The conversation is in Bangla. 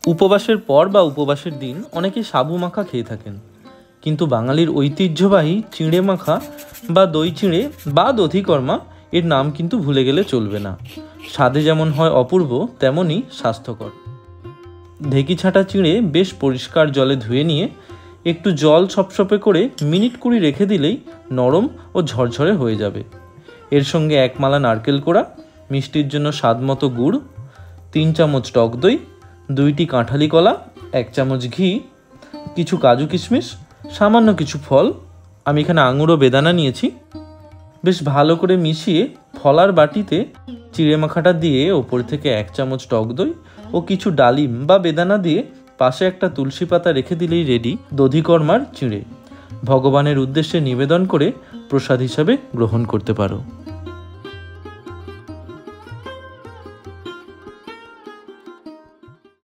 উপবাসের পর বা উপবাসের দিন অনেকে সাবু মাখা খেয়ে থাকেন, কিন্তু বাঙালির ঐতিহ্যবাহী চিঁড়ে মাখা বা দই চিঁড়ে বা দধিকর্মা এর নাম কিন্তু ভুলে গেলে চলবে না। স্বাদে যেমন হয় অপূর্ব, তেমনই স্বাস্থ্যকর। ঢেকি ছাঁটা চিঁড়ে বেশ পরিষ্কার জলে ধুয়ে নিয়ে একটু জল ছপছপে করে মিনিট 20 রেখে দিলেই নরম ও ঝরঝরে হয়ে যাবে। এর সঙ্গে 1 মালা নারকেল কোড়া, মিষ্টির জন্য স্বাদ মতো গুড়, 3 চামচ টক দই, 2টি কাঁঠালি কলা, 1 চামচ ঘি, কিছু কাজু কিশমিশ, সামান্য কিছু ফল, আমি এখানে আঙুর ও বেদানা নিয়েছি, বেশ ভালো করে মিশিয়ে ফলার বাটিতে চিঁড়ে মাখাটা দিয়ে ওপর থেকে 1 চামচ টক দই ও কিছু ডালিম বা বেদানা দিয়ে পাশে একটা তুলসী পাতা রেখে দিলেই রেডি দধিকর্মার চিঁড়ে। ভগবানের উদ্দেশ্যে নিবেদন করে প্রসাদ হিসাবে গ্রহণ করতে পারো।